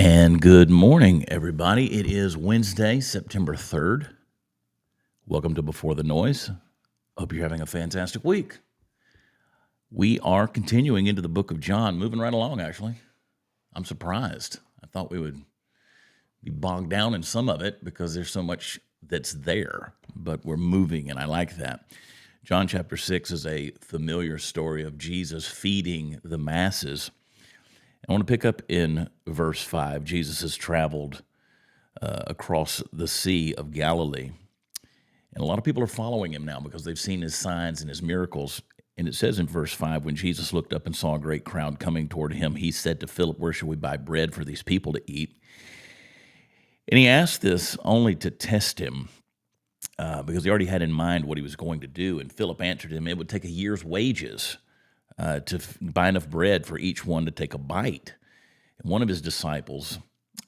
And good morning, everybody. It is Wednesday, September 3rd. Welcome to Before the Noise. Hope you're having a fantastic week. We are continuing into the book of John, moving right along, actually. I'm surprised. I thought we would be bogged down in some of it because there's so much that's there, but we're moving, and I like that. John chapter 6 is a familiar story of Jesus feeding the masses. I want to pick up in verse 5. Jesus has traveled across the Sea of Galilee. And a lot of people are following him now because they've seen his signs and his miracles. And it says in verse 5, when Jesus looked up and saw a great crowd coming toward him, he said to Philip, "Where shall we buy bread for these people to eat?" And he asked this only to test him because he already had in mind what he was going to do. And Philip answered him, it would take a year's wages to buy enough bread for each one to take a bite. And one of his disciples,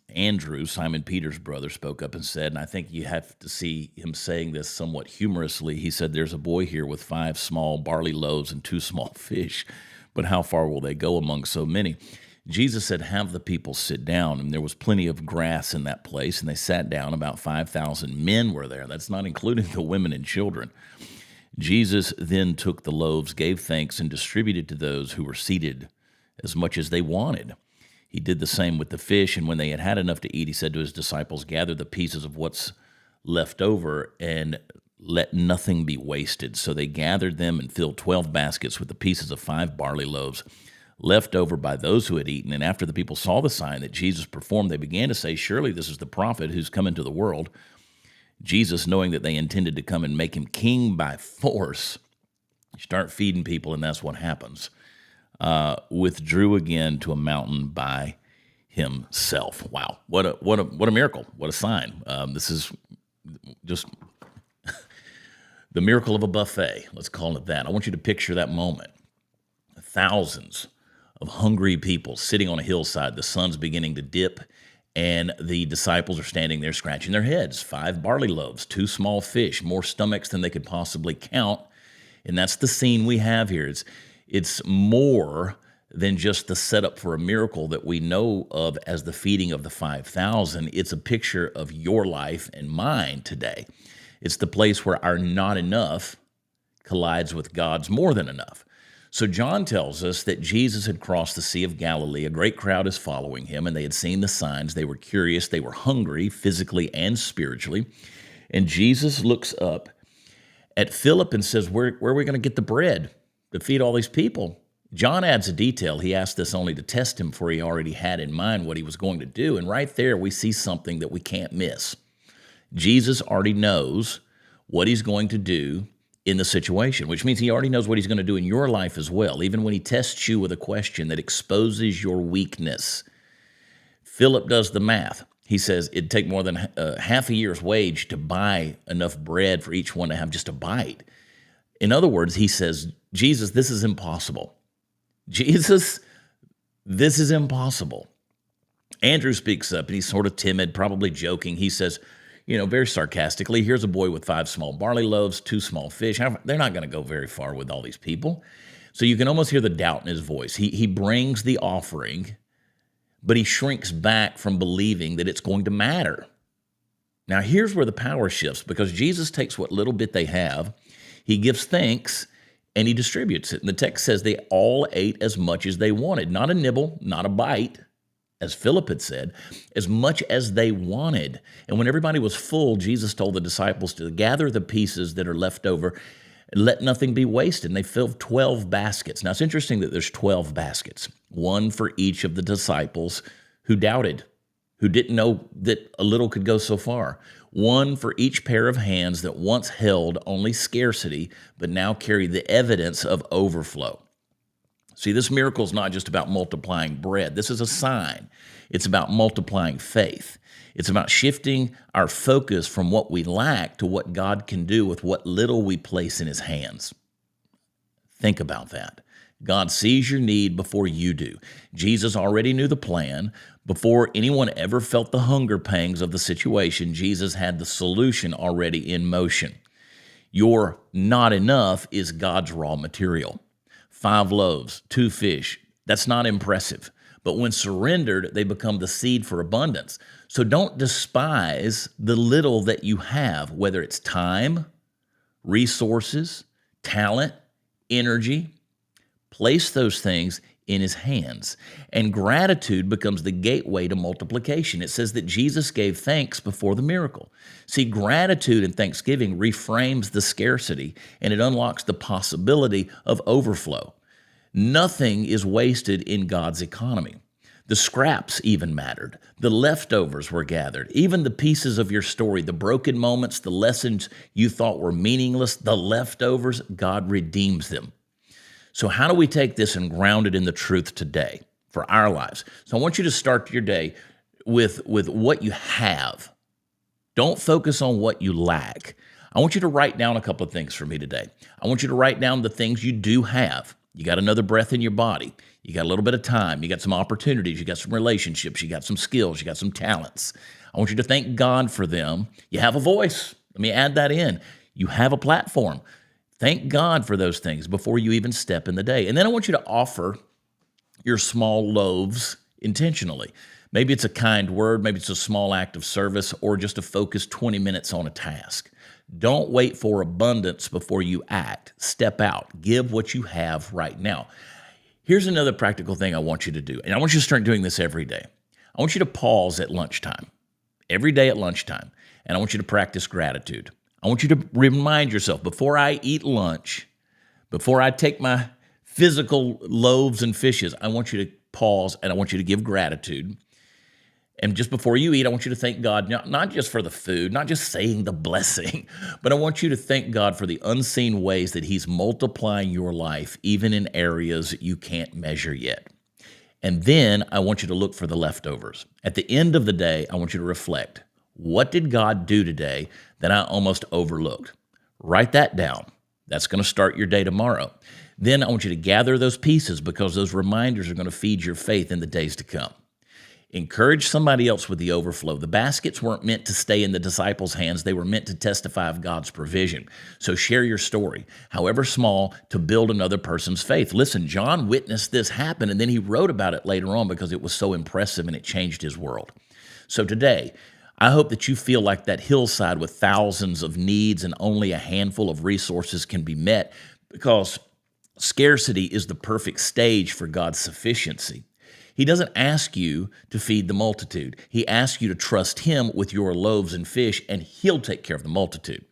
Andrew, Simon Peter's brother, spoke up and said, and I think you have to see him saying this somewhat humorously, he said, "There's a boy here with 5 small barley loaves and 2 small fish, but how far will they go among so many?" Jesus said, "Have the people sit down." And there was plenty of grass in that place, and they sat down. About 5,000 men were there. That's not including the women and children. Jesus then took the loaves, gave thanks, and distributed to those who were seated as much as they wanted. He did the same with the fish, and when they had had enough to eat, he said to his disciples, "Gather the pieces of what's left over, and let nothing be wasted." So they gathered them and filled 12 baskets with the pieces of 5 barley loaves left over by those who had eaten. And after the people saw the sign that Jesus performed, they began to say, "Surely this is the prophet who's come into the world." Jesus, knowing that they intended to come and make him king by force, start feeding people, and that's what happens, withdrew again to a mountain by himself. Wow, what a miracle! What a sign! This is just the miracle of a buffet. Let's call it that. I want you to picture that moment. Thousands of hungry people sitting on a hillside. The sun's beginning to dip, and the disciples are standing there scratching their heads. 5 barley loaves, 2 small fish, more stomachs than they could possibly count. And that's the scene we have here. It's more than just the setup for a miracle that we know of as the feeding of the 5,000. It's a picture of your life and mine today. It's the place where our not enough collides with God's more than enough. So John tells us that Jesus had crossed the Sea of Galilee. A great crowd is following him, and they had seen the signs. They were curious. They were hungry, physically and spiritually. And Jesus looks up at Philip and says, where are we going to get the bread to feed all these people? John adds a detail. He asked this only to test him, for he already had in mind what he was going to do. And right there, we see something that we can't miss. Jesus already knows what he's going to do in the situation, which means he already knows what he's going to do in your life as well, even when he tests you with a question that exposes your weakness. Philip does the math. He says it'd take more than half a year's wage to buy enough bread for each one to have just a bite. In other words, he says, Jesus, this is impossible. Jesus, this is impossible. Andrew speaks up, and he's sort of timid, probably joking. He says, very sarcastically, here's a boy with 5 small barley loaves, 2 small fish. They're not going to go very far with all these people. So you can almost hear the doubt in his voice. He brings the offering, but he shrinks back from believing that it's going to matter. Now, here's where the power shifts, because Jesus takes what little bit they have, he gives thanks, and he distributes it. And the text says they all ate as much as they wanted. Not a nibble, not a bite, as Philip had said, as much as they wanted. And when everybody was full, Jesus told the disciples to gather the pieces that are left over and let nothing be wasted. And they filled 12 baskets. Now, it's interesting that there's 12 baskets, one for each of the disciples who doubted, who didn't know that a little could go so far. One for each pair of hands that once held only scarcity, but now carry the evidence of overflow. See, this miracle is not just about multiplying bread. This is a sign. It's about multiplying faith. It's about shifting our focus from what we lack to what God can do with what little we place in his hands. Think about that. God sees your need before you do. Jesus already knew the plan. Before anyone ever felt the hunger pangs of the situation, Jesus had the solution already in motion. Your not enough is God's raw material. 5 loaves, 2 fish. That's not impressive. But when surrendered, they become the seed for abundance. So don't despise the little that you have, whether it's time, resources, talent, energy. Place those things in his hands. And gratitude becomes the gateway to multiplication. It says that Jesus gave thanks before the miracle. See, gratitude and thanksgiving reframes the scarcity, and it unlocks the possibility of overflow. Nothing is wasted in God's economy. The scraps even mattered. The leftovers were gathered. Even the pieces of your story, the broken moments, the lessons you thought were meaningless, the leftovers, God redeems them. So how do we take this and ground it in the truth today for our lives? So I want you to start your day with what you have. Don't focus on what you lack. I want you to write down a couple of things for me today. I want you to write down the things you do have. You got another breath in your body. You got a little bit of time. You got some opportunities. You got some relationships. You got some skills. You got some talents. I want you to thank God for them. You have a voice. Let me add that in. You have a platform. Thank God for those things before you even step in the day. And then I want you to offer your small loaves intentionally. Maybe it's a kind word, maybe it's a small act of service, or just a focused 20 minutes on a task. Don't wait for abundance before you act. Step out. Give what you have right now. Here's another practical thing I want you to do, and I want you to start doing this every day. I want you to pause at lunchtime, every day at lunchtime, and I want you to practice gratitude. I want you to remind yourself, before I eat lunch, before I take my physical loaves and fishes, I want you to pause and I want you to give gratitude. And just before you eat, I want you to thank God, not just for the food, not just saying the blessing, but I want you to thank God for the unseen ways that he's multiplying your life, even in areas you can't measure yet. And then I want you to look for the leftovers. At the end of the day, I want you to reflect. What did God do today that I almost overlooked? Write that down. That's going to start your day tomorrow. Then I want you to gather those pieces because those reminders are going to feed your faith in the days to come. Encourage somebody else with the overflow. The baskets weren't meant to stay in the disciples' hands. They were meant to testify of God's provision. So share your story, however small, to build another person's faith. Listen, John witnessed this happen, and then he wrote about it later on because it was so impressive and it changed his world. So today, I hope that you feel like that hillside with thousands of needs and only a handful of resources can be met, because scarcity is the perfect stage for God's sufficiency. He doesn't ask you to feed the multitude. He asks you to trust him with your loaves and fish, and he'll take care of the multitude.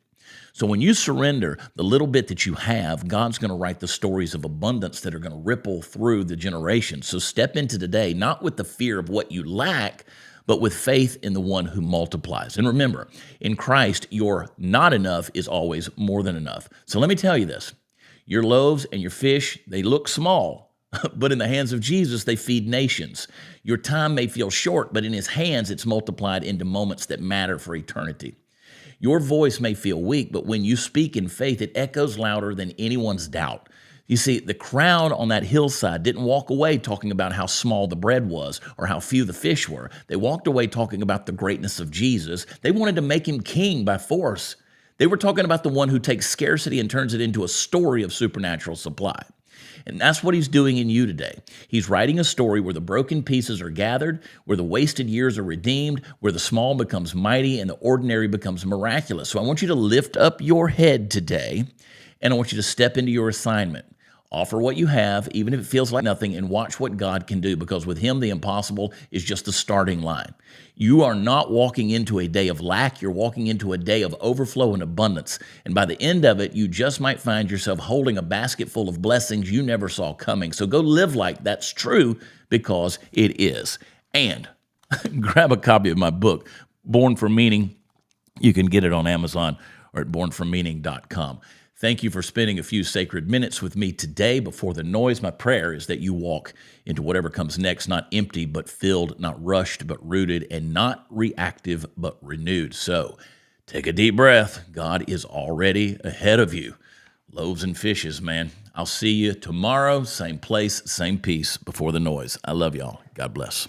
So when you surrender the little bit that you have, God's going to write the stories of abundance that are going to ripple through the generations. So step into today, not with the fear of what you lack, but with faith in the one who multiplies. And remember, in Christ, your not enough is always more than enough. So let me tell you this. Your loaves and your fish, they look small, but in the hands of Jesus, they feed nations. Your time may feel short, but in his hands, it's multiplied into moments that matter for eternity. Your voice may feel weak, but when you speak in faith, it echoes louder than anyone's doubt. You see, the crowd on that hillside didn't walk away talking about how small the bread was or how few the fish were. They walked away talking about the greatness of Jesus. They wanted to make him king by force. They were talking about the one who takes scarcity and turns it into a story of supernatural supply. And that's what he's doing in you today. He's writing a story where the broken pieces are gathered, where the wasted years are redeemed, where the small becomes mighty and the ordinary becomes miraculous. So I want you to lift up your head today, and I want you to step into your assignment. Offer what you have, even if it feels like nothing, and watch what God can do, because with him, the impossible is just the starting line. You are not walking into a day of lack. You're walking into a day of overflow and abundance. And by the end of it, you just might find yourself holding a basket full of blessings you never saw coming. So go live like that's true, because it is. And grab a copy of my book, Born for Meaning. You can get it on Amazon or at bornformeaning.com. Thank you for spending a few sacred minutes with me today before the noise. My prayer is that you walk into whatever comes next, not empty, but filled, not rushed, but rooted, and not reactive, but renewed. So take a deep breath. God is already ahead of you. Loaves and fishes, man. I'll see you tomorrow, same place, same peace before the noise. I love y'all. God bless.